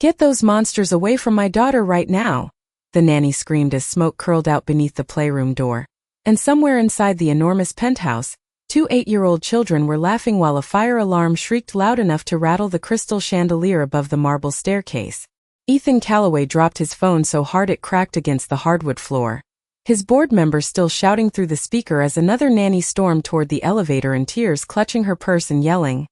"Get those monsters away from my daughter right now," the nanny screamed as smoke curled out beneath the playroom door. And somewhere inside the enormous penthouse, 2 8-year-old children were laughing while a fire alarm shrieked loud enough to rattle the crystal chandelier above the marble staircase. Ethan Calloway dropped his phone so hard it cracked against the hardwood floor, his board member still shouting through the speaker as another nanny stormed toward the elevator in tears, clutching her purse and yelling,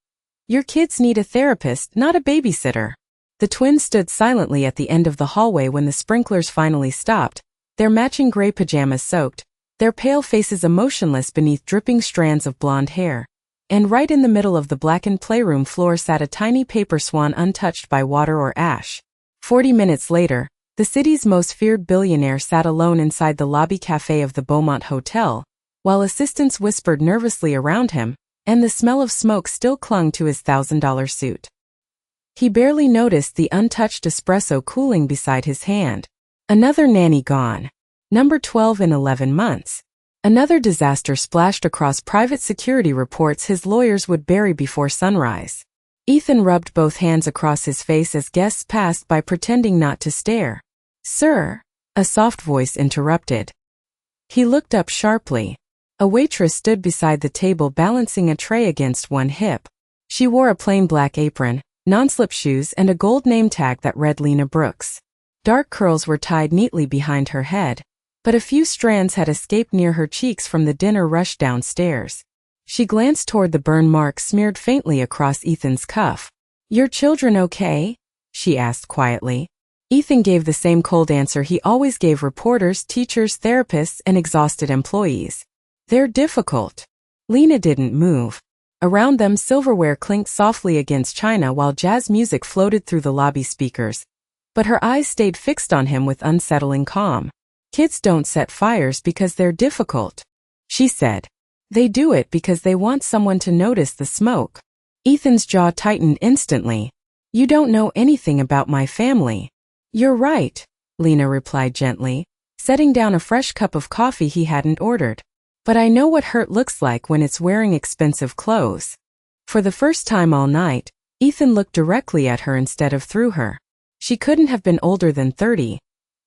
"Your kids need a therapist, not a babysitter." The twins stood silently at the end of the hallway when the sprinklers finally stopped, their matching gray pajamas soaked, their pale faces emotionless beneath dripping strands of blonde hair. And right in the middle of the blackened playroom floor sat a tiny paper swan untouched by water or ash. 40 minutes later, the city's most feared billionaire sat alone inside the lobby cafe of the Beaumont Hotel, while assistants whispered nervously around him, and the smell of smoke still clung to his $1,000 suit. He barely noticed the untouched espresso cooling beside his hand. Another nanny gone. Number 12 in 11 months. Another disaster splashed across private security reports his lawyers would bury before sunrise. Ethan rubbed both hands across his face as guests passed by, pretending not to stare. "Sir," a soft voice interrupted. He looked up sharply. A waitress stood beside the table, balancing a tray against one hip. She wore a plain black apron, non-slip shoes, and a gold name tag that read Lena Brooks. Dark curls were tied neatly behind her head, but a few strands had escaped near her cheeks from the dinner rush downstairs. She glanced toward the burn mark smeared faintly across Ethan's cuff. "Your children okay?" she asked quietly. Ethan gave the same cold answer he always gave reporters, teachers, therapists, and exhausted employees. "They're difficult." Lena didn't move. Around them, silverware clinked softly against china while jazz music floated through the lobby speakers. But her eyes stayed fixed on him with unsettling calm. "Kids don't set fires because they're difficult," she said. "They do it because they want someone to notice the smoke." Ethan's jaw tightened instantly. "You don't know anything about my family." "You're right," Lena replied gently, setting down a fresh cup of coffee he hadn't ordered. "But I know what hurt looks like when it's wearing expensive clothes." For the first time all night, Ethan looked directly at her instead of through her. She couldn't have been older than 30,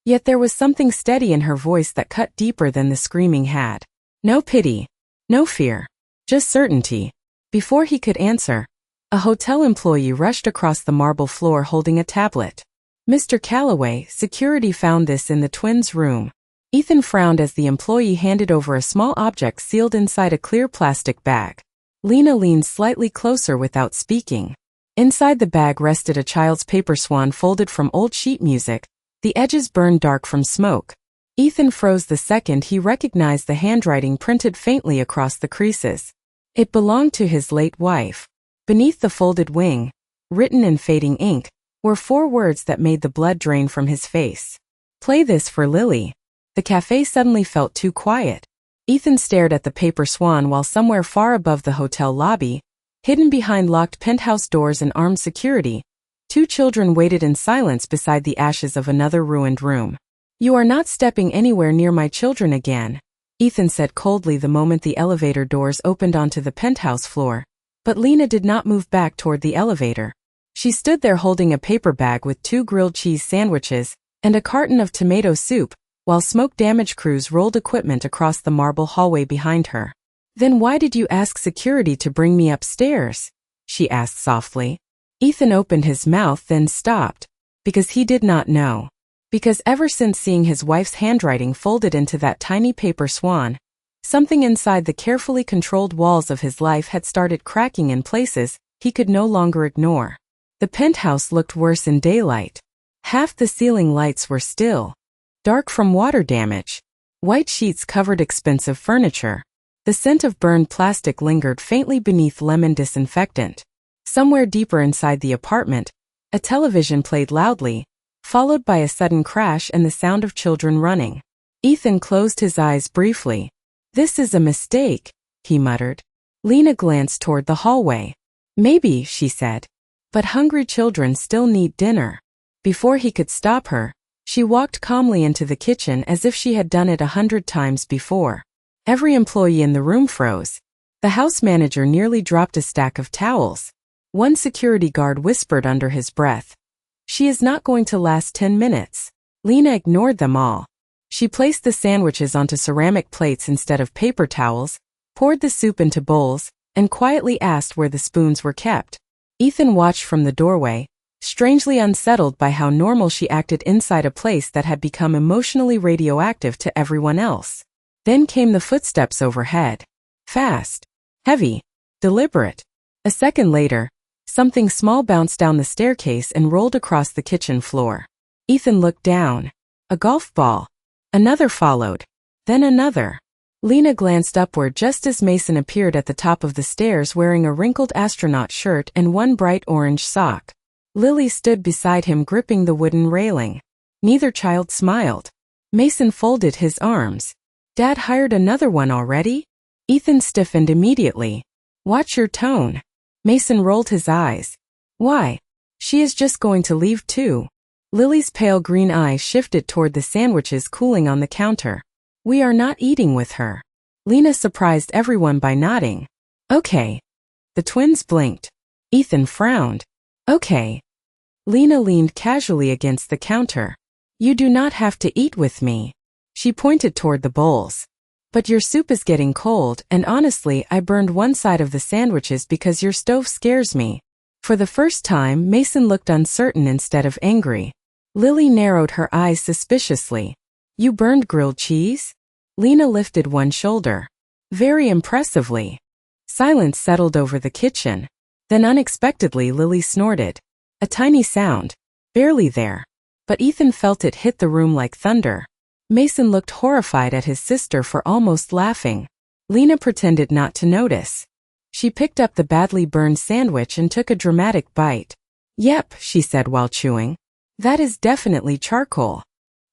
yet there was something steady in her voice that cut deeper than the screaming had. No pity, no fear, just certainty. Before he could answer, a hotel employee rushed across the marble floor holding a tablet. "Mr. Calloway, security found this in the twins' room." Ethan frowned as the employee handed over a small object sealed inside a clear plastic bag. Lena leaned slightly closer without speaking. Inside the bag rested a child's paper swan folded from old sheet music, the edges burned dark from smoke. Ethan froze the second he recognized the handwriting printed faintly across the creases. It belonged to his late wife. Beneath the folded wing, written in fading ink, were 4 words that made the blood drain from his face. "Play this for Lily." The cafe suddenly felt too quiet. Ethan stared at the paper swan while somewhere far above the hotel lobby, hidden behind locked penthouse doors and armed security, 2 children waited in silence beside the ashes of another ruined room. "You are not stepping anywhere near my children again," Ethan said coldly the moment the elevator doors opened onto the penthouse floor, but Lena did not move back toward the elevator. She stood there holding a paper bag with 2 grilled cheese sandwiches and a carton of tomato soup, while smoke damage crews rolled equipment across the marble hallway behind her. "Then why did you ask security to bring me upstairs?" she asked softly. Ethan opened his mouth then stopped. Because he did not know. Because ever since seeing his wife's handwriting folded into that tiny paper swan, something inside the carefully controlled walls of his life had started cracking in places he could no longer ignore. The penthouse looked worse in daylight. Half the ceiling lights were still dark from water damage. White sheets covered expensive furniture. The scent of burned plastic lingered faintly beneath lemon disinfectant. Somewhere deeper inside the apartment, a television played loudly, followed by a sudden crash and the sound of children running. Ethan closed his eyes briefly. "This is a mistake," he muttered. Lena glanced toward the hallway. "Maybe," she said. "But hungry children still need dinner." Before he could stop her, she walked calmly into the kitchen as if she had done it 100 times before. Every employee in the room froze. The house manager nearly dropped a stack of towels. One security guard whispered under his breath, She is not going to last 10 minutes. Lena ignored them all. She placed the sandwiches onto ceramic plates instead of paper towels, poured the soup into bowls, and quietly asked where the spoons were kept. Ethan watched from the doorway, strangely unsettled by how normal she acted inside a place that had become emotionally radioactive to everyone else. Then came the footsteps overhead. Fast, heavy, deliberate. A second later, something small bounced down the staircase and rolled across the kitchen floor. Ethan looked down. A golf ball. Another followed. Then another. Lena glanced upward just as Mason appeared at the top of the stairs wearing a wrinkled astronaut shirt and one bright orange sock. Lily stood beside him gripping the wooden railing. Neither child smiled. Mason folded his arms. Dad hired another one already? Ethan stiffened immediately. Watch your tone. Mason rolled his eyes. Why? She is just going to leave too. Lily's pale green eyes shifted toward the sandwiches cooling on the counter. We are not eating with her. Lena surprised everyone by nodding. Okay. The twins blinked. Ethan frowned. Okay. Lena leaned casually against the counter. You do not have to eat with me. She pointed toward the bowls. But your soup is getting cold, and honestly, I burned one side of the sandwiches because your stove scares me. For the first time, Mason looked uncertain instead of angry. Lily narrowed her eyes suspiciously. You burned grilled cheese? Lena lifted one shoulder. Very impressively. Silence settled over the kitchen. Then unexpectedly Lily snorted. A tiny sound. Barely there. But Ethan felt it hit the room like thunder. Mason looked horrified at his sister for almost laughing. Lena pretended not to notice. She picked up the badly burned sandwich and took a dramatic bite. Yep, she said while chewing. That is definitely charcoal.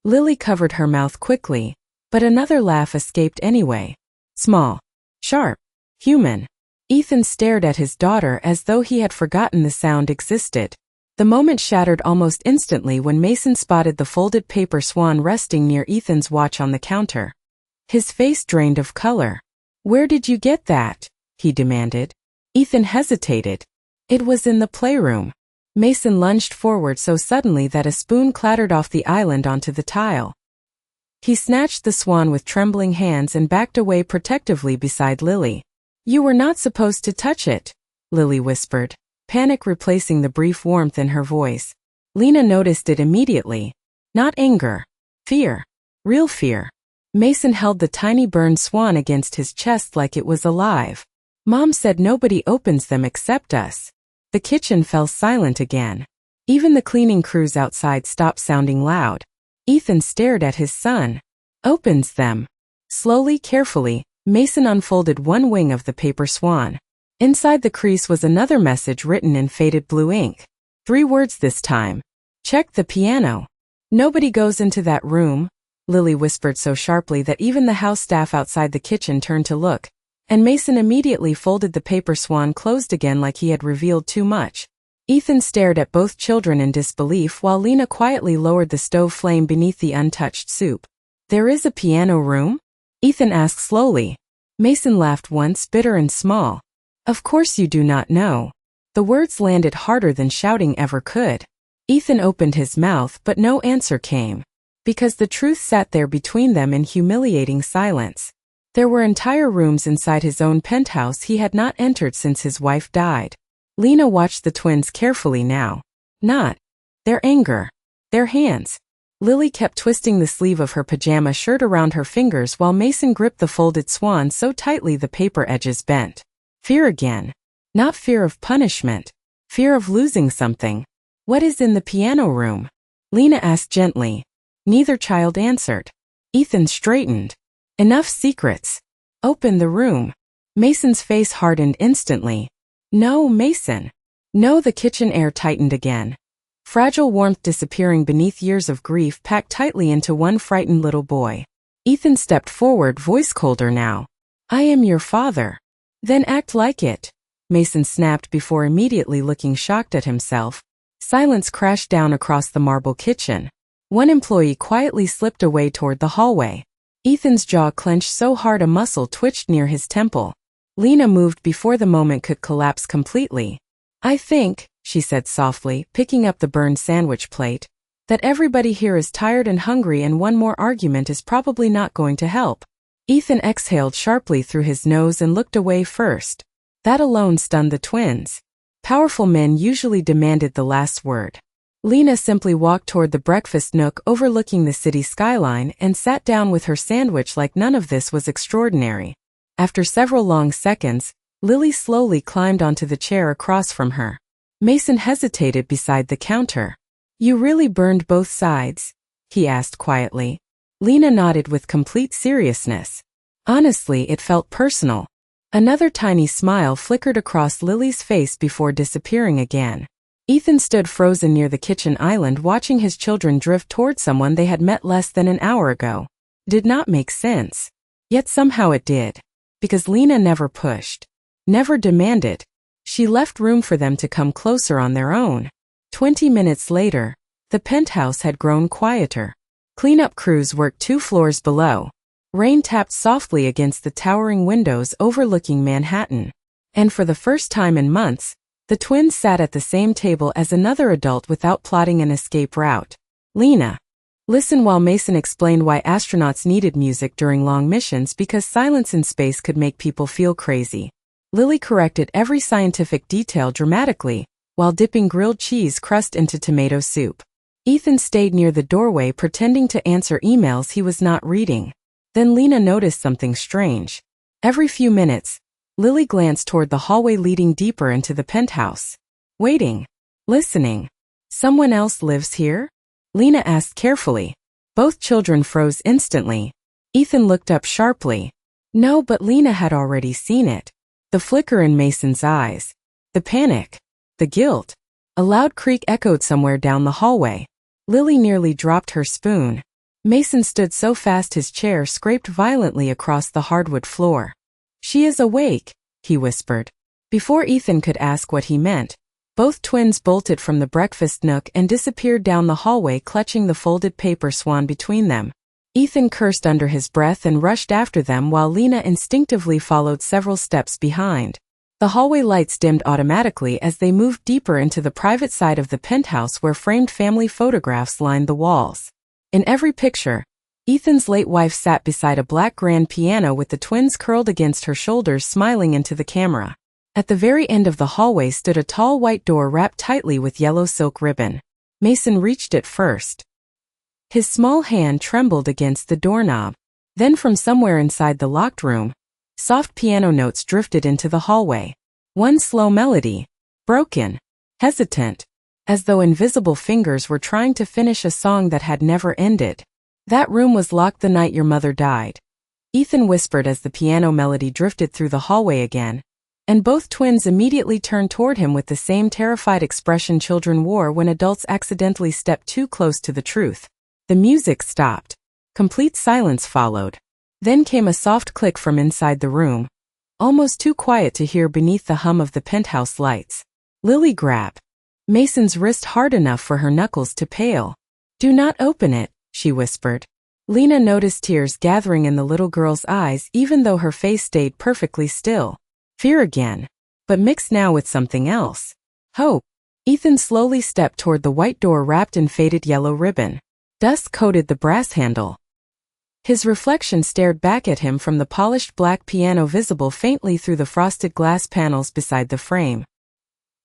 Lily covered her mouth quickly, but another laugh escaped anyway. Small. Sharp. Human. Ethan stared at his daughter as though he had forgotten the sound existed. The moment shattered almost instantly when Mason spotted the folded paper swan resting near Ethan's watch on the counter. His face drained of color. Where did you get that? He demanded. Ethan hesitated. It was in the playroom. Mason lunged forward so suddenly that a spoon clattered off the island onto the tile. He snatched the swan with trembling hands and backed away protectively beside Lily. You were not supposed to touch it, Lily whispered, panic replacing the brief warmth in her voice. Lena noticed it immediately. Not anger. Fear. Real fear. Mason held the tiny burned swan against his chest like it was alive. Mom said nobody opens them except us. The kitchen fell silent again. Even the cleaning crews outside stopped sounding loud. Ethan stared at his son. Opens them. Slowly, carefully, Mason unfolded one wing of the paper swan. Inside the crease was another message written in faded blue ink. 3 words this time. Check the piano. Nobody goes into that room, Lily whispered so sharply that even the house staff outside the kitchen turned to look, and Mason immediately folded the paper swan closed again like he had revealed too much. Ethan stared at both children in disbelief while Lena quietly lowered the stove flame beneath the untouched soup. There is a piano room? Ethan asked slowly. Mason laughed once, bitter and small. Of course you do not know. The words landed harder than shouting ever could. Ethan opened his mouth but no answer came. Because the truth sat there between them in humiliating silence. There were entire rooms inside his own penthouse he had not entered since his wife died. Lena watched the twins carefully now. Not their anger. Their hands. Lily kept twisting the sleeve of her pajama shirt around her fingers while Mason gripped the folded swan so tightly the paper edges bent. Fear again. Not fear of punishment. Fear of losing something. What is in the piano room? Lena asked gently. Neither child answered. Ethan straightened. Enough secrets. Open the room. Mason's face hardened instantly. No, Mason. No, the kitchen air tightened again. Fragile warmth disappearing beneath years of grief packed tightly into one frightened little boy. Ethan stepped forward, voice colder now. I am your father. Then act like it. Mason snapped before immediately looking shocked at himself. Silence crashed down across the marble kitchen. One employee quietly slipped away toward the hallway. Ethan's jaw clenched so hard a muscle twitched near his temple. Lena moved before the moment could collapse completely. I think, she said softly, picking up the burned sandwich plate. "That everybody here is tired and hungry and one more argument is probably not going to help." Ethan exhaled sharply through his nose and looked away first. That alone stunned the twins. Powerful men usually demanded the last word. Lena simply walked toward the breakfast nook overlooking the city skyline and sat down with her sandwich like none of this was extraordinary. After several long seconds, Lily slowly climbed onto the chair across from her. Mason hesitated beside the counter. "You really burned both sides?" he asked quietly. Lena nodded with complete seriousness. Honestly, it felt personal. Another tiny smile flickered across Lily's face before disappearing again. Ethan stood frozen near the kitchen island watching his children drift toward someone they had met less than an hour ago. Did not make sense. Yet somehow it did. Because Lena never pushed. Never demanded. She left room for them to come closer on their own. 20 minutes later, the penthouse had grown quieter. Cleanup crews worked 2 floors below. Rain tapped softly against the towering windows overlooking Manhattan. And for the first time in months, the twins sat at the same table as another adult without plotting an escape route. "Lena, listen," while Mason explained why astronauts needed music during long missions because silence in space could make people feel crazy. Lily corrected every scientific detail dramatically, while dipping grilled cheese crust into tomato soup. Ethan stayed near the doorway pretending to answer emails he was not reading. Then Lena noticed something strange. Every few minutes, Lily glanced toward the hallway leading deeper into the penthouse. "Waiting. Listening. Someone else lives here?" Lena asked carefully. Both children froze instantly. Ethan looked up sharply. No, but Lena had already seen it. The flicker in Mason's eyes. The panic. The guilt. A loud creak echoed somewhere down the hallway. Lily nearly dropped her spoon. Mason stood so fast his chair scraped violently across the hardwood floor. "She is awake," he whispered. Before Ethan could ask what he meant, both twins bolted from the breakfast nook and disappeared down the hallway clutching the folded paper swan between them. Ethan cursed under his breath and rushed after them while Lena instinctively followed several steps behind. The hallway lights dimmed automatically as they moved deeper into the private side of the penthouse where framed family photographs lined the walls. In every picture, Ethan's late wife sat beside a black grand piano with the twins curled against her shoulders smiling into the camera. At the very end of the hallway stood a tall white door wrapped tightly with yellow silk ribbon. Mason reached it first. His small hand trembled against the doorknob. Then from somewhere inside the locked room, soft piano notes drifted into the hallway. One slow melody, broken, hesitant, as though invisible fingers were trying to finish a song that had never ended. "That room was locked the night your mother died," Ethan whispered as the piano melody drifted through the hallway again, and both twins immediately turned toward him with the same terrified expression children wore when adults accidentally stepped too close to the truth. The music stopped. Complete silence followed. Then came a soft click from inside the room, almost too quiet to hear beneath the hum of the penthouse lights. Lily grabbed Mason's wrist hard enough for her knuckles to pale. "Do not open it," she whispered. Lena noticed tears gathering in the little girl's eyes even though her face stayed perfectly still. Fear again, but mixed now with something else. Hope. Ethan slowly stepped toward the white door wrapped in faded yellow ribbon. Dust coated the brass handle. His reflection stared back at him from the polished black piano visible faintly through the frosted glass panels beside the frame.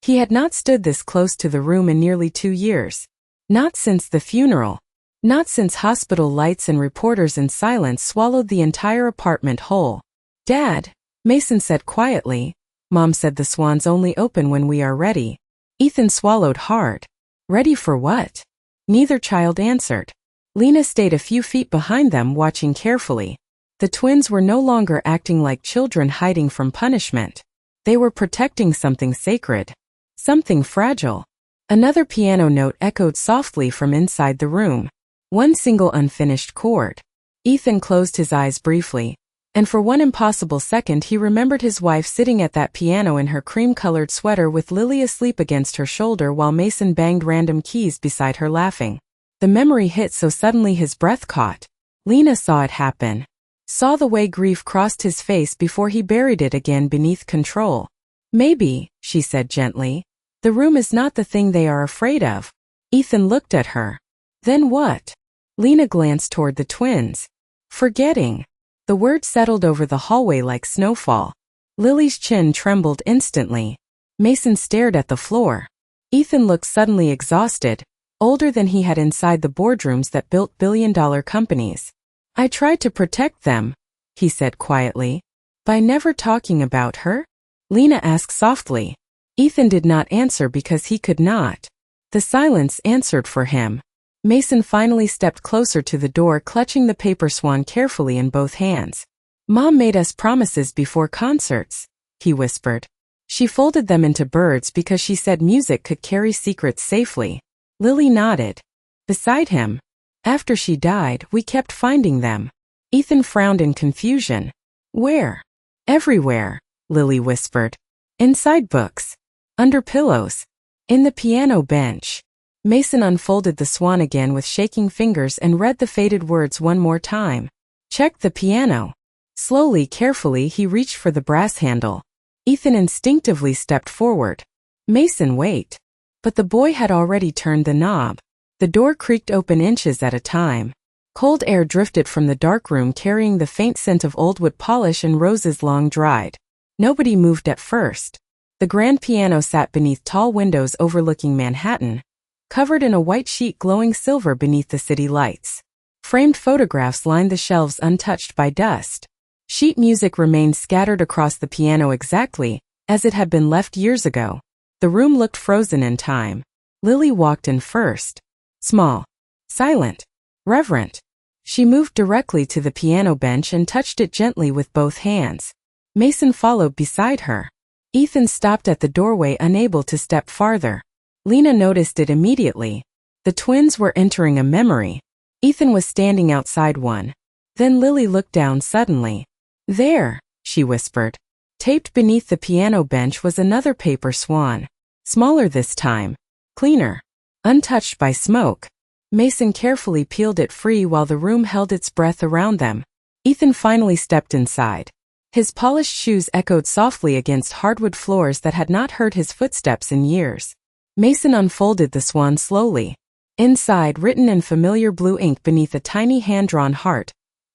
He had not stood this close to the room in nearly 2 years. Not since the funeral. Not since hospital lights and reporters in silence swallowed the entire apartment whole. "Dad," Mason said quietly. "Mom said the swans only open when we are ready." Ethan swallowed hard. Ready for what? Neither child answered. Lena stayed a few feet behind them watching carefully. The twins were no longer acting like children hiding from punishment. They were protecting something sacred. Something fragile. Another piano note echoed softly from inside the room. One single unfinished chord. Ethan closed his eyes briefly, and for one impossible second he remembered his wife sitting at that piano in her cream-colored sweater with Lily asleep against her shoulder while Mason banged random keys beside her laughing. The memory hit so suddenly his breath caught. Lena saw it happen. Saw the way grief crossed his face before he buried it again beneath control. "Maybe," she said gently, The room is not the thing they are afraid of. Ethan looked at her. Then what? Lena glanced toward the twins. Forgetting. The word settled over the hallway like snowfall. Lily's chin trembled instantly. Mason stared at the floor. Ethan looked suddenly exhausted, older than he had inside the boardrooms that built billion-dollar companies. I tried to protect them, he said quietly. By never talking about her? Lena asked softly. Ethan did not answer because he could not. The silence answered for him. Mason finally stepped closer to the door, clutching the paper swan carefully in both hands. Mom made us promises before concerts, he whispered. She folded them into birds because she said music could carry secrets safely. Lily nodded. Beside him. After she died, we kept finding them. Ethan frowned in confusion. Where? Everywhere, Lily whispered. Inside books. Under pillows. In the piano bench. Mason unfolded the swan again with shaking fingers and read the faded words one more time. Check the piano. Slowly, carefully, he reached for the brass handle. Ethan instinctively stepped forward. Mason, wait. But the boy had already turned the knob. The door creaked open inches at a time. Cold air drifted from the dark room carrying the faint scent of old wood polish and roses long dried. Nobody moved at first. The grand piano sat beneath tall windows overlooking Manhattan, covered in a white sheet glowing silver beneath the city lights. Framed photographs lined the shelves untouched by dust. Sheet music remained scattered across the piano exactly as it had been left years ago. The room looked frozen in time. Lily walked in first. Small. Silent. Reverent. She moved directly to the piano bench and touched it gently with both hands. Mason followed beside her. Ethan stopped at the doorway, unable to step farther. Lena noticed it immediately. The twins were entering a memory. Ethan was standing outside one. Then Lily looked down suddenly. There, she whispered. Taped beneath the piano bench was another paper swan. Smaller this time. Cleaner. Untouched by smoke. Mason carefully peeled it free while the room held its breath around them. Ethan finally stepped inside. His polished shoes echoed softly against hardwood floors that had not heard his footsteps in years. Mason unfolded the swan slowly. Inside, written in familiar blue ink beneath a tiny hand-drawn heart,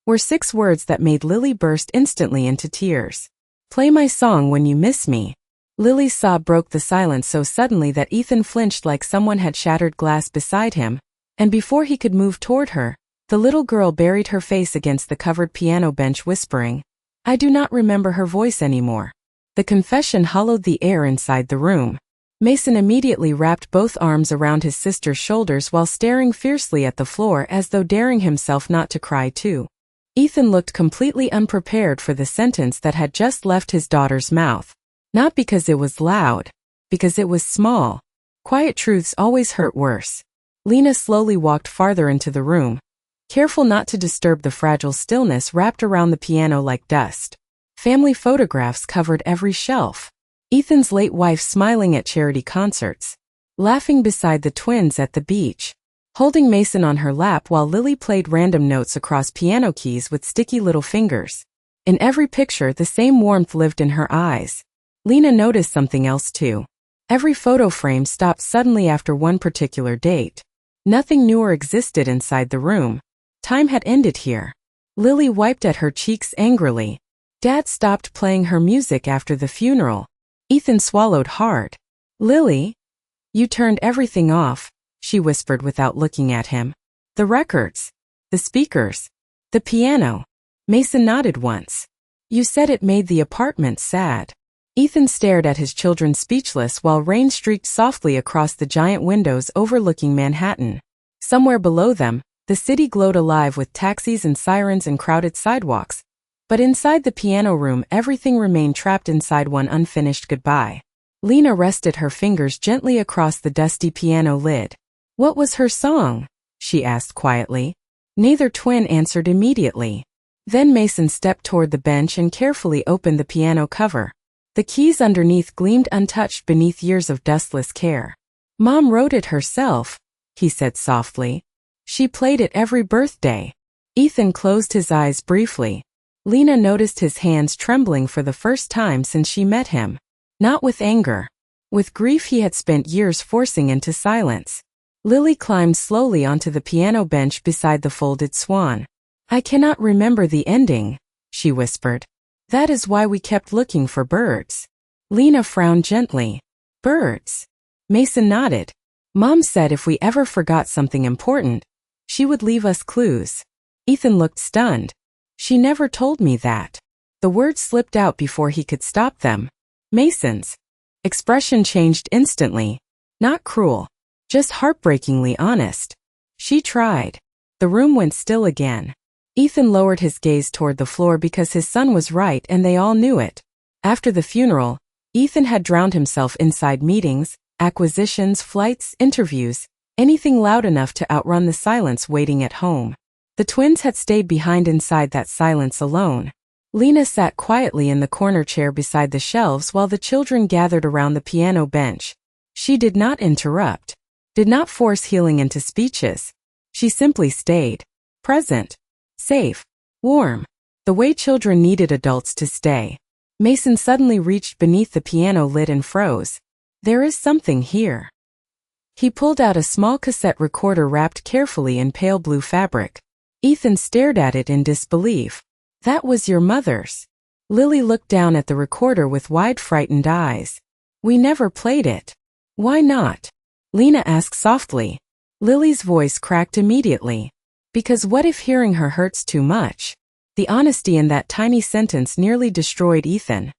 were 6 words that made Lily burst instantly into tears. Play my song when you miss me. Lily's sob broke the silence so suddenly that Ethan flinched like someone had shattered glass beside him, and before he could move toward her, the little girl buried her face against the covered piano bench whispering, I do not remember her voice anymore. The confession hollowed the air inside the room. Mason immediately wrapped both arms around his sister's shoulders while staring fiercely at the floor as though daring himself not to cry too. Ethan looked completely unprepared for the sentence that had just left his daughter's mouth. Not because it was loud, because it was small. Quiet truths always hurt worse. Lena slowly walked farther into the room, careful not to disturb the fragile stillness wrapped around the piano like dust. Family photographs covered every shelf. Ethan's late wife smiling at charity concerts, laughing beside the twins at the beach, holding Mason on her lap while Lily played random notes across piano keys with sticky little fingers. In every picture, the same warmth lived in her eyes. Lena noticed something else too. Every photo frame stopped suddenly after one particular date. Nothing newer existed inside the room. Time had ended here. Lily wiped at her cheeks angrily. Dad stopped playing her music after the funeral. Ethan swallowed hard. Lily? You turned everything off, she whispered without looking at him. The records. The speakers. The piano. Mason nodded once. You said it made the apartment sad. Ethan stared at his children speechless while rain streaked softly across the giant windows overlooking Manhattan. Somewhere below them, the city glowed alive with taxis and sirens and crowded sidewalks. But inside the piano room, everything remained trapped inside one unfinished goodbye. Lena rested her fingers gently across the dusty piano lid. What was her song? She asked quietly. Neither twin answered immediately. Then Mason stepped toward the bench and carefully opened the piano cover. The keys underneath gleamed untouched beneath years of dustless care. Mom wrote it herself, he said softly. She played it every birthday. Ethan closed his eyes briefly. Lena noticed his hands trembling for the first time since she met him. Not with anger, with grief he had spent years forcing into silence. Lily climbed slowly onto the piano bench beside the folded swan. I cannot remember the ending, she whispered. That is why we kept looking for birds. Lena frowned gently. Birds? Mason nodded. Mom said if we ever forgot something important, she would leave us clues. Ethan looked stunned. She never told me that. The words slipped out before he could stop them. Mason's expression changed instantly. Not cruel, just heartbreakingly honest. She tried. The room went still again. Ethan lowered his gaze toward the floor because his son was right and they all knew it. After the funeral, Ethan had drowned himself inside meetings, acquisitions, flights, interviews, anything loud enough to outrun the silence waiting at home. The twins had stayed behind inside that silence alone. Lena sat quietly in the corner chair beside the shelves while the children gathered around the piano bench. She did not interrupt, did not force healing into speeches. She simply stayed. Present. Safe. Warm. The way children needed adults to stay. Mason suddenly reached beneath the piano lid and froze. There is something here. He pulled out a small cassette recorder wrapped carefully in pale blue fabric. Ethan stared at it in disbelief. That was your mother's. Lily looked down at the recorder with wide, frightened eyes. We never played it. Why not? Lena asked softly. Lily's voice cracked immediately. Because what if hearing her hurts too much? The honesty in that tiny sentence nearly destroyed Ethan.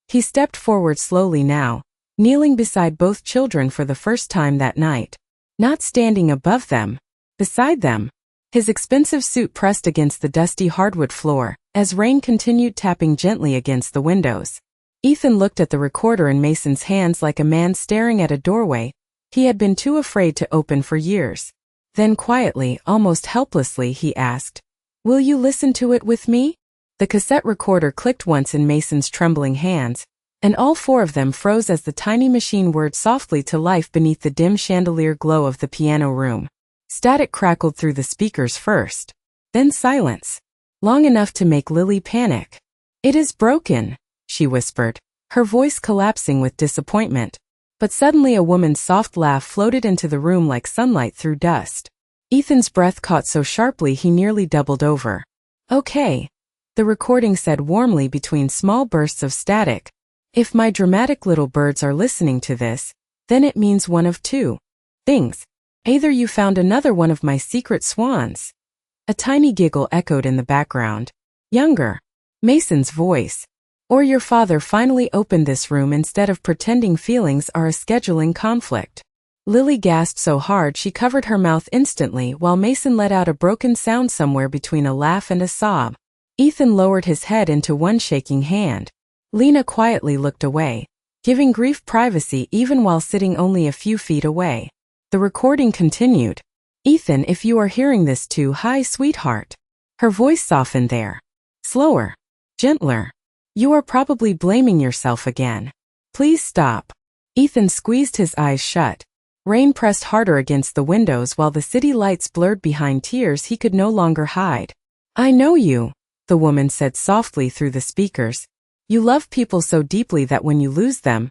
He stepped forward slowly now, kneeling beside both children for the first time that night. Not standing above them, beside them. His expensive suit pressed against the dusty hardwood floor, as rain continued tapping gently against the windows. Ethan looked at the recorder in Mason's hands like a man staring at a doorway he had been too afraid to open for years. Then quietly, almost helplessly, he asked, Will you listen to it with me? The cassette recorder clicked once in Mason's trembling hands, and all four of them froze as the tiny machine whirred softly to life beneath the dim chandelier glow of the piano room. Static crackled through the speakers first. Then silence. Long enough to make Lily panic. It is broken, she whispered, her voice collapsing with disappointment. But suddenly a woman's soft laugh floated into the room like sunlight through dust. Ethan's breath caught so sharply he nearly doubled over. Okay, the recording said warmly between small bursts of static. If my dramatic little birds are listening to this, then it means one of two things. Either you found another one of my secret swans. A tiny giggle echoed in the background. Younger. Mason's voice. Or your father finally opened this room instead of pretending feelings are a scheduling conflict. Lily gasped so hard she covered her mouth instantly while Mason let out a broken sound somewhere between a laugh and a sob. Ethan lowered his head into one shaking hand. Lena quietly looked away, giving grief privacy even while sitting only a few feet away. The recording continued. Ethan, if you are hearing this too, hi, sweetheart. Her voice softened there. Slower. Gentler. You are probably blaming yourself again. Please stop. Ethan squeezed his eyes shut. Rain pressed harder against the windows while the city lights blurred behind tears he could no longer hide. I know you, the woman said softly through the speakers. You love people so deeply that when you lose them,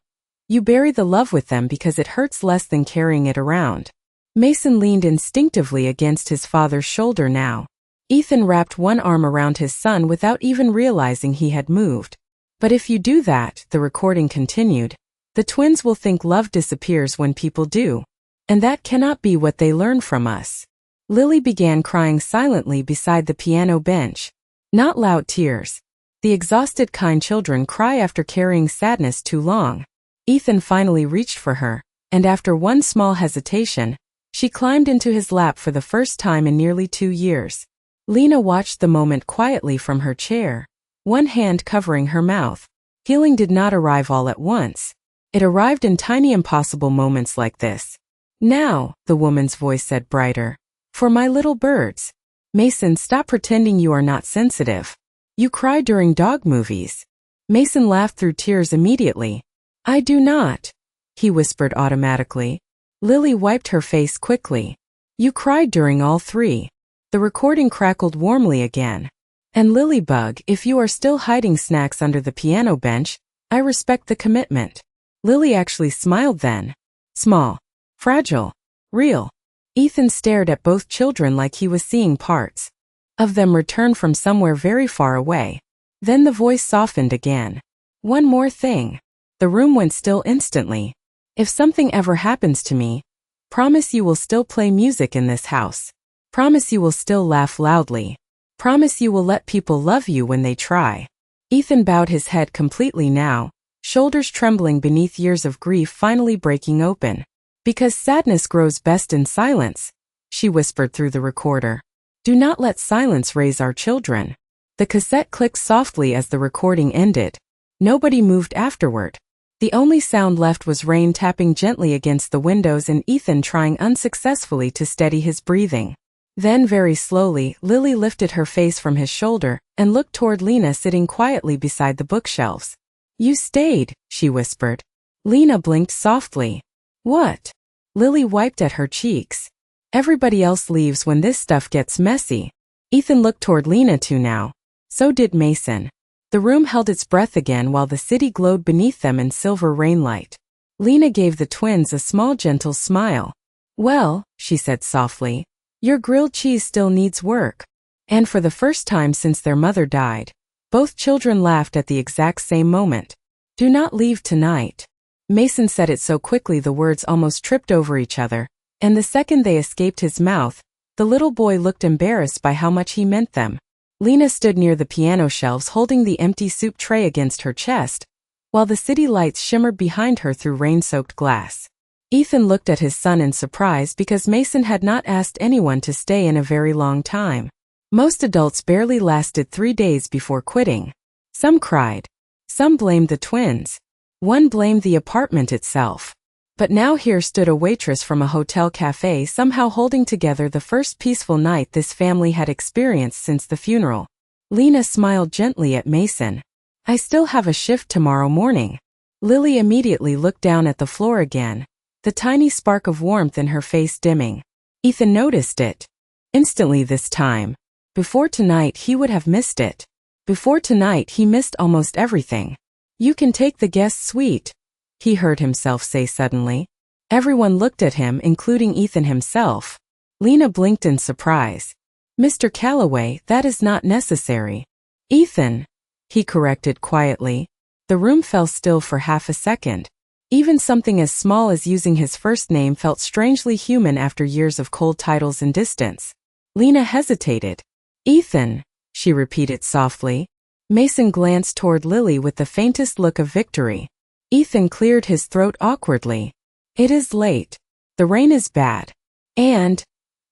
you bury the love with them because it hurts less than carrying it around. Mason leaned instinctively against his father's shoulder now. Ethan wrapped one arm around his son without even realizing he had moved. But if you do that, the recording continued, the twins will think love disappears when people do. And that cannot be what they learn from us. Lily began crying silently beside the piano bench. Not loud tears. The exhausted kind children cry after carrying sadness too long. Ethan finally reached for her, and after one small hesitation, she climbed into his lap for the first time in nearly 2 years. Lena watched the moment quietly from her chair, one hand covering her mouth. Healing did not arrive all at once. It arrived in tiny impossible moments like this. Now, the woman's voice said brighter. For my little birds. Mason, stop pretending you are not sensitive. You cry during dog movies. Mason laughed through tears immediately. I do not, he whispered automatically. Lily wiped her face quickly. You cried during all 3. The recording crackled warmly again. And Lilybug, if you are still hiding snacks under the piano bench, I respect the commitment. Lily actually smiled then. Small. Fragile. Real. Ethan stared at both children like he was seeing parts of them return from somewhere very far away. Then the voice softened again. One more thing. The room went still instantly. If something ever happens to me, promise you will still play music in this house. Promise you will still laugh loudly. Promise you will let people love you when they try. Ethan bowed his head completely now, shoulders trembling beneath years of grief finally breaking open. Because sadness grows best in silence, she whispered through the recorder. Do not let silence raise our children. The cassette clicked softly as the recording ended. Nobody moved afterward. The only sound left was rain tapping gently against the windows and Ethan trying unsuccessfully to steady his breathing. Then very slowly, Lily lifted her face from his shoulder and looked toward Lena sitting quietly beside the bookshelves. You stayed, she whispered. Lena blinked softly. What? Lily wiped at her cheeks. Everybody else leaves when this stuff gets messy. Ethan looked toward Lena too now. So did Mason. The room held its breath again while the city glowed beneath them in silver rainlight. Lena gave the twins a small gentle smile. Well, she said softly, your grilled cheese still needs work. And for the first time since their mother died, both children laughed at the exact same moment. Do not leave tonight. Mason said it so quickly the words almost tripped over each other, and the second they escaped his mouth, the little boy looked embarrassed by how much he meant them. Lena stood near the piano shelves holding the empty soup tray against her chest, while the city lights shimmered behind her through rain-soaked glass. Ethan looked at his son in surprise because Mason had not asked anyone to stay in a very long time. Most adults barely lasted 3 days before quitting. Some cried. Some blamed the twins. One blamed the apartment itself. But now here stood a waitress from a hotel cafe somehow holding together the first peaceful night this family had experienced since the funeral. Lena smiled gently at Mason. I still have a shift tomorrow morning. Lily immediately looked down at the floor again, the tiny spark of warmth in her face dimming. Ethan noticed it. Instantly this time. Before tonight he would have missed it. Before tonight he missed almost everything. You can take the guest suite, he heard himself say suddenly. Everyone looked at him, including Ethan himself. Lena blinked in surprise. Mr. Calloway, that is not necessary. Ethan, he corrected quietly. The room fell still for half a second. Even something as small as using his first name felt strangely human after years of cold titles and distance. Lena hesitated. Ethan, she repeated softly. Mason glanced toward Lily with the faintest look of victory. Ethan cleared his throat awkwardly. It is late. The rain is bad. And,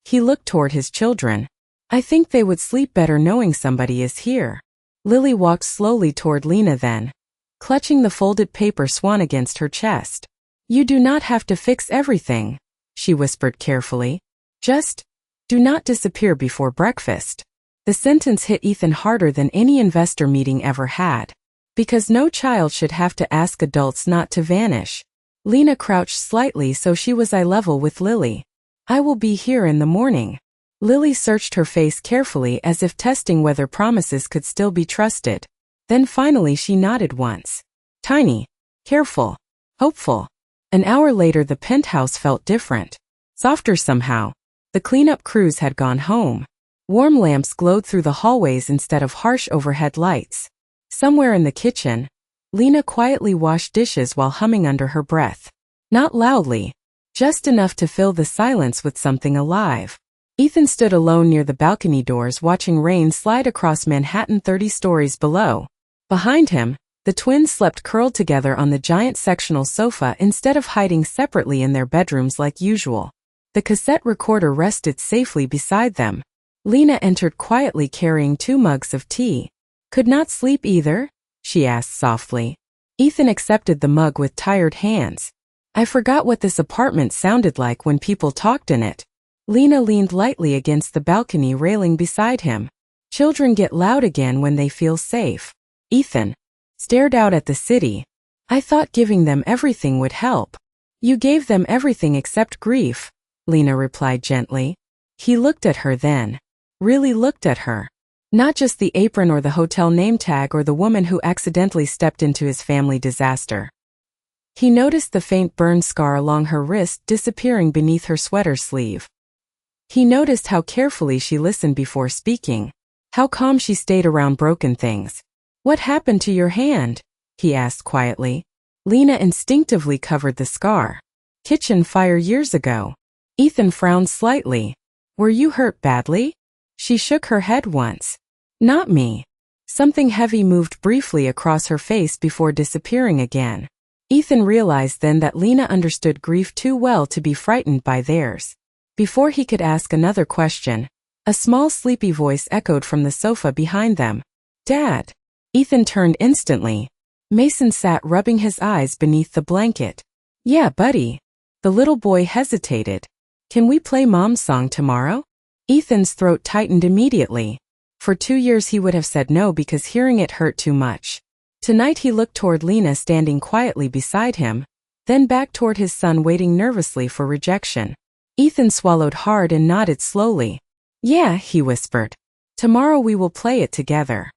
he looked toward his children. I think they would sleep better knowing somebody is here. Lily walked slowly toward Lena then, clutching the folded paper swan against her chest. You do not have to fix everything, she whispered carefully. Just, do not disappear before breakfast. The sentence hit Ethan harder than any investor meeting ever had. Because no child should have to ask adults not to vanish. Lena crouched slightly so she was eye level with Lily. I will be here in the morning. Lily searched her face carefully as if testing whether promises could still be trusted. Then finally she nodded once. Tiny. Careful. Hopeful. An hour later the penthouse felt different. Softer somehow. The cleanup crews had gone home. Warm lamps glowed through the hallways instead of harsh overhead lights. Somewhere in the kitchen, Lena quietly washed dishes while humming under her breath. Not loudly, just enough to fill the silence with something alive. Ethan stood alone near the balcony doors watching rain slide across Manhattan 30 stories below. Behind him, the twins slept curled together on the giant sectional sofa instead of hiding separately in their bedrooms like usual. The cassette recorder rested safely beside them. Lena entered quietly carrying 2 mugs of tea. Could not sleep either? She asked softly. Ethan accepted the mug with tired hands. I forgot what this apartment sounded like when people talked in it. Lena leaned lightly against the balcony railing beside him. Children get loud again when they feel safe. Ethan stared out at the city. I thought giving them everything would help. You gave them everything except grief, Lena replied gently. He looked at her then. Really looked at her. Not just the apron or the hotel name tag or the woman who accidentally stepped into his family disaster. He noticed the faint burn scar along her wrist disappearing beneath her sweater sleeve. He noticed how carefully she listened before speaking, how calm she stayed around broken things. "What happened to your hand?" he asked quietly. Lena instinctively covered the scar. "Kitchen fire years ago." Ethan frowned slightly. "Were you hurt badly?" She shook her head once. "Not me." Something heavy moved briefly across her face before disappearing again. Ethan realized then that Lena understood grief too well to be frightened by theirs. Before he could ask another question, a small sleepy voice echoed from the sofa behind them. "Dad." Ethan turned instantly. Mason sat rubbing his eyes beneath the blanket. "Yeah, buddy." The little boy hesitated. "Can we play Mom's song tomorrow?" Ethan's throat tightened immediately. For 2 years he would have said no because hearing it hurt too much. Tonight he looked toward Lena standing quietly beside him, then back toward his son waiting nervously for rejection. Ethan swallowed hard and nodded slowly. "Yeah," he whispered. "Tomorrow we will play it together."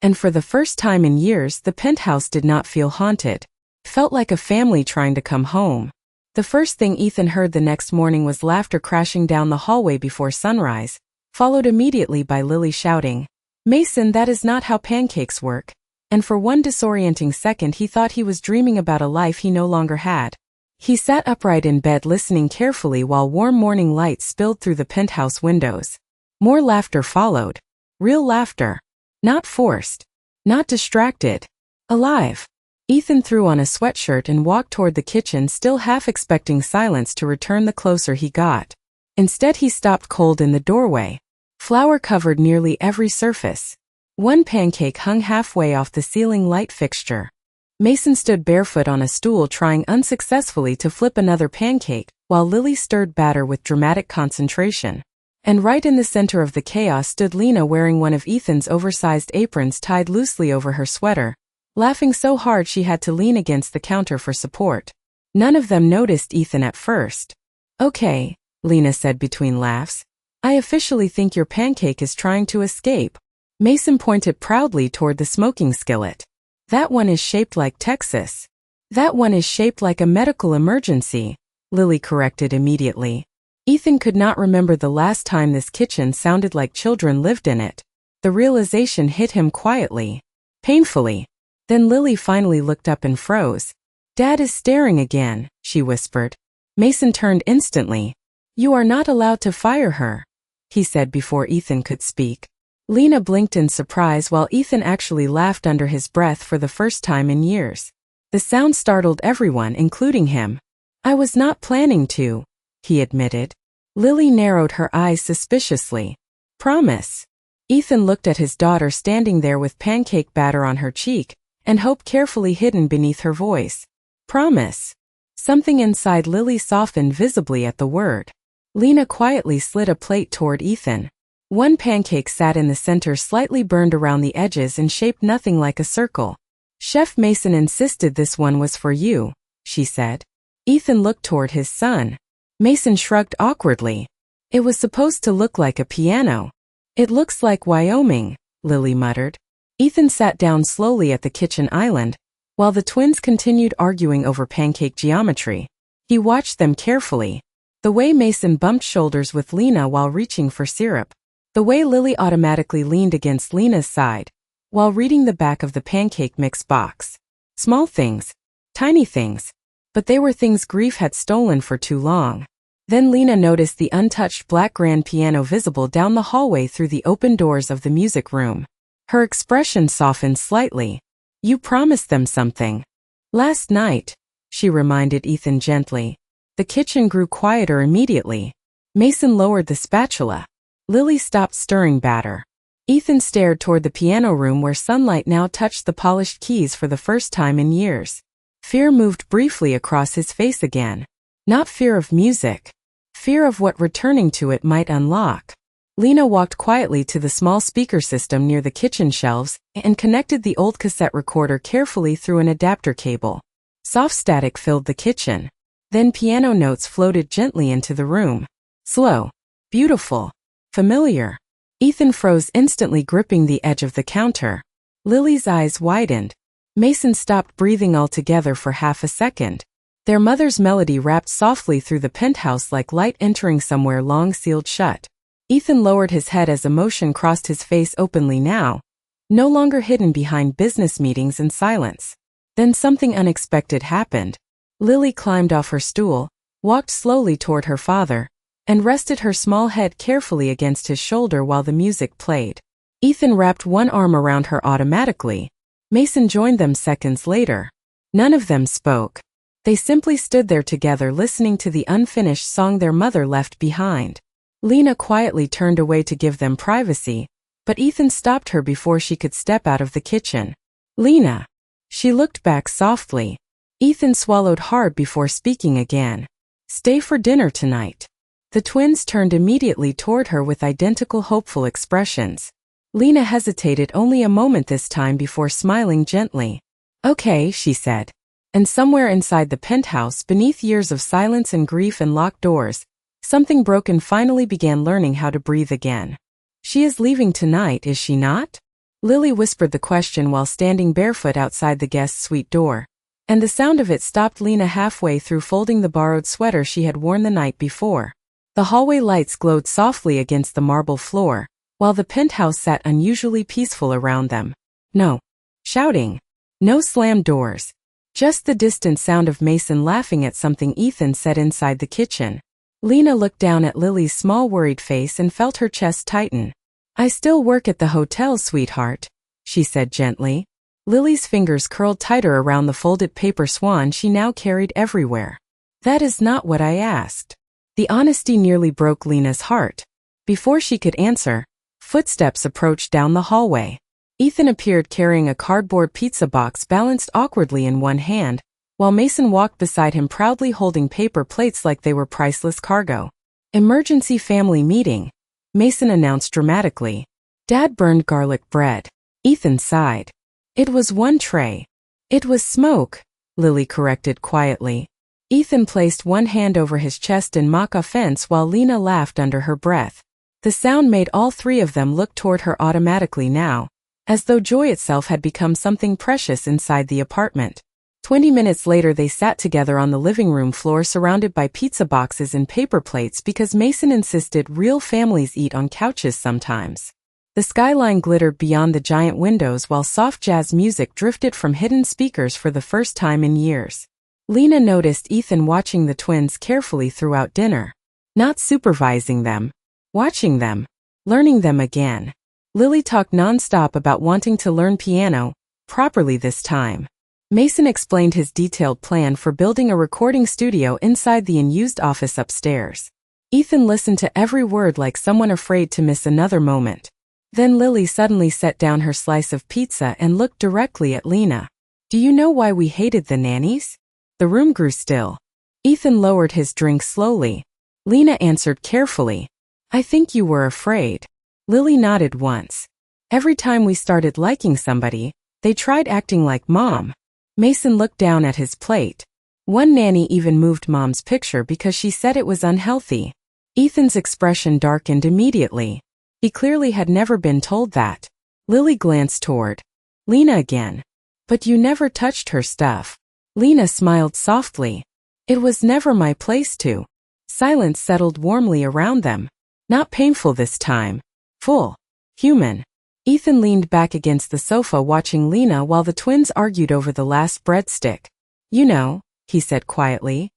And for the first time in years the penthouse did not feel haunted. It felt like a family trying to come home. The first thing Ethan heard the next morning was laughter crashing down the hallway before sunrise, followed immediately by Lily shouting, "Mason, that is not how pancakes work." And for one disorienting second he thought he was dreaming about a life he no longer had. He sat upright in bed listening carefully while warm morning light spilled through the penthouse windows. More laughter followed. Real laughter. Not forced. Not distracted. Alive. Ethan threw on a sweatshirt and walked toward the kitchen, still half expecting silence to return the closer he got. Instead he stopped cold in the doorway. Flour covered nearly every surface. One pancake hung halfway off the ceiling light fixture. Mason stood barefoot on a stool trying unsuccessfully to flip another pancake, while Lily stirred batter with dramatic concentration. And right in the center of the chaos stood Lena wearing one of Ethan's oversized aprons tied loosely over her sweater, laughing so hard she had to lean against the counter for support. None of them noticed Ethan at first. "Okay," Lena said between laughs. "I officially think your pancake is trying to escape." Mason pointed proudly toward the smoking skillet. "That one is shaped like Texas." "That one is shaped like a medical emergency," Lily corrected immediately. Ethan could not remember the last time this kitchen sounded like children lived in it. The realization hit him quietly. Painfully. Then Lily finally looked up and froze. "Dad is staring again," she whispered. Mason turned instantly. "You are not allowed to fire her," he said before Ethan could speak. Lena blinked in surprise while Ethan actually laughed under his breath for the first time in years. The sound startled everyone, including him. "I was not planning to," he admitted. Lily narrowed her eyes suspiciously. "Promise." Ethan looked at his daughter standing there with pancake batter on her cheek, and hope carefully hidden beneath her voice. "Promise." Something inside Lily softened visibly at the word. Lena quietly slid a plate toward Ethan. One pancake sat in the center, slightly burned around the edges and shaped nothing like a circle. "Chef Mason insisted this one was for you," she said. Ethan looked toward his son. Mason shrugged awkwardly. "It was supposed to look like a piano." "It looks like Wyoming," Lily muttered. Ethan sat down slowly at the kitchen island, while the twins continued arguing over pancake geometry. He watched them carefully. The way Mason bumped shoulders with Lena while reaching for syrup. The way Lily automatically leaned against Lena's side, while reading the back of the pancake mix box. Small things. Tiny things. But they were things grief had stolen for too long. Then Lena noticed the untouched black grand piano visible down the hallway through the open doors of the music room. Her expression softened slightly. "You promised them something." "Last night," she reminded Ethan gently. The kitchen grew quieter immediately. Mason lowered the spatula. Lily stopped stirring batter. Ethan stared toward the piano room where sunlight now touched the polished keys for the first time in years. Fear moved briefly across his face again. Not fear of music. Fear of what returning to it might unlock. Lena walked quietly to the small speaker system near the kitchen shelves and connected the old cassette recorder carefully through an adapter cable. Soft static filled the kitchen. Then piano notes floated gently into the room. Slow. Beautiful. Familiar. Ethan froze instantly, gripping the edge of the counter. Lily's eyes widened. Mason stopped breathing altogether for half a second. Their mother's melody rapped softly through the penthouse like light entering somewhere long sealed shut. Ethan lowered his head as emotion crossed his face openly now, no longer hidden behind business meetings and silence. Then something unexpected happened. Lily climbed off her stool, walked slowly toward her father, and rested her small head carefully against his shoulder while the music played. Ethan wrapped one arm around her automatically. Mason joined them seconds later. None of them spoke. They simply stood there together listening to the unfinished song their mother left behind. Lena quietly turned away to give them privacy, but Ethan stopped her before she could step out of the kitchen. "Lena." She looked back softly. Ethan swallowed hard before speaking again. "Stay for dinner tonight." The twins turned immediately toward her with identical hopeful expressions. Lena hesitated only a moment this time before smiling gently. "Okay," she said. And somewhere inside the penthouse, beneath years of silence and grief and locked doors, something broken finally began learning how to breathe again. "She is leaving tonight, is she not?" Lily whispered the question while standing barefoot outside the guest's suite door, and the sound of it stopped Lena halfway through folding the borrowed sweater she had worn the night before. The hallway lights glowed softly against the marble floor, while the penthouse sat unusually peaceful around them. No shouting, no slammed doors, just the distant sound of Mason laughing at something Ethan said inside the kitchen. Lena looked down at Lily's small worried face and felt her chest tighten. "I still work at the hotel, sweetheart," she said gently. Lily's fingers curled tighter around the folded paper swan she now carried everywhere. "That is not what I asked." The honesty nearly broke Lena's heart. Before she could answer, footsteps approached down the hallway. Ethan appeared carrying a cardboard pizza box balanced awkwardly in one hand, while Mason walked beside him proudly holding paper plates like they were priceless cargo. "Emergency family meeting," Mason announced dramatically. "Dad burned garlic bread." Ethan sighed. "It was one tray." "It was smoke," Lily corrected quietly. Ethan placed one hand over his chest in mock offense while Lena laughed under her breath. The sound made all three of them look toward her automatically now, as though joy itself had become something precious inside the apartment. 20 minutes later they sat together on the living room floor surrounded by pizza boxes and paper plates because Mason insisted real families eat on couches sometimes. The skyline glittered beyond the giant windows while soft jazz music drifted from hidden speakers for the first time in years. Lena noticed Ethan watching the twins carefully throughout dinner. Not supervising them, watching them, learning them again. Lily talked nonstop about wanting to learn piano, properly this time. Mason explained his detailed plan for building a recording studio inside the unused office upstairs. Ethan listened to every word like someone afraid to miss another moment. Then Lily suddenly set down her slice of pizza and looked directly at Lena. "Do you know why we hated the nannies?" The room grew still. Ethan lowered his drink slowly. Lena answered carefully. "I think you were afraid." Lily nodded once. "Every time we started liking somebody, they tried acting like Mom." Mason looked down at his plate. One nanny even moved Mom's picture because she said it was unhealthy. Ethan's expression darkened immediately. He clearly had never been told that. Lily glanced toward Lena again. "But you never touched her stuff." Lena smiled softly. "It was never my place to." Silence settled warmly around them. Not painful this time. Full. Human. Ethan leaned back against the sofa watching Lena while the twins argued over the last breadstick. "You know," he said quietly,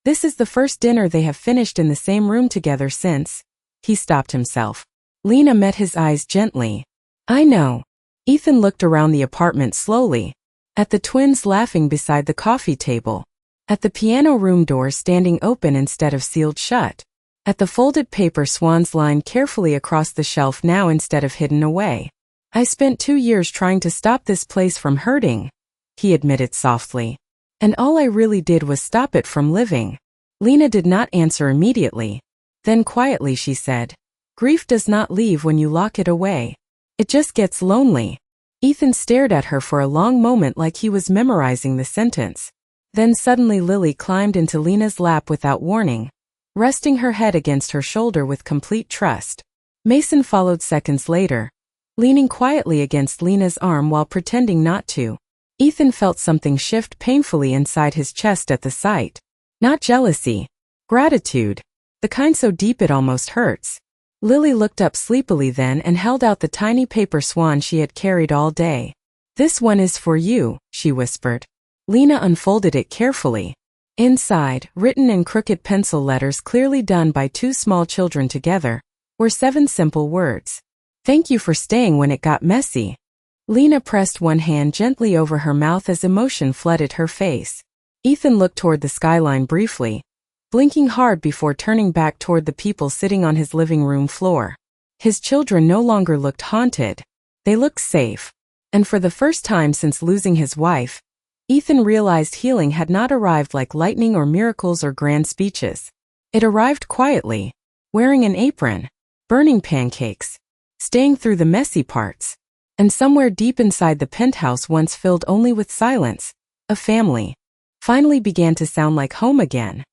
"this is the first dinner they have finished in the same room together since." He stopped himself. Lena met his eyes gently. "I know." Ethan looked around the apartment slowly. At the twins laughing beside the coffee table. At the piano room door standing open instead of sealed shut. At the folded paper swans lined carefully across the shelf now instead of hidden away. "I spent 2 years trying to stop this place from hurting," he admitted softly. "And all I really did was stop it from living." Lena did not answer immediately. Then quietly she said, "Grief does not leave when you lock it away. It just gets lonely." Ethan stared at her for a long moment like he was memorizing the sentence. Then suddenly Lily climbed into Lena's lap without warning, resting her head against her shoulder with complete trust. Mason followed seconds later, leaning quietly against Lena's arm while pretending not to. Ethan felt something shift painfully inside his chest at the sight. Not jealousy. Gratitude. The kind so deep it almost hurts. Lily looked up sleepily then and held out the tiny paper swan she had carried all day. "This one is for you," she whispered. Lena unfolded it carefully. Inside, written in crooked pencil letters clearly done by two small children together, were 7 simple words. "Thank you for staying when it got messy." Lena pressed one hand gently over her mouth as emotion flooded her face. Ethan looked toward the skyline briefly, blinking hard before turning back toward the people sitting on his living room floor. His children no longer looked haunted. They looked safe. And for the first time since losing his wife, Ethan realized healing had not arrived like lightning or miracles or grand speeches. It arrived quietly, wearing an apron, burning pancakes, staying through the messy parts, and somewhere deep inside the penthouse once filled only with silence, a family finally began to sound like home again.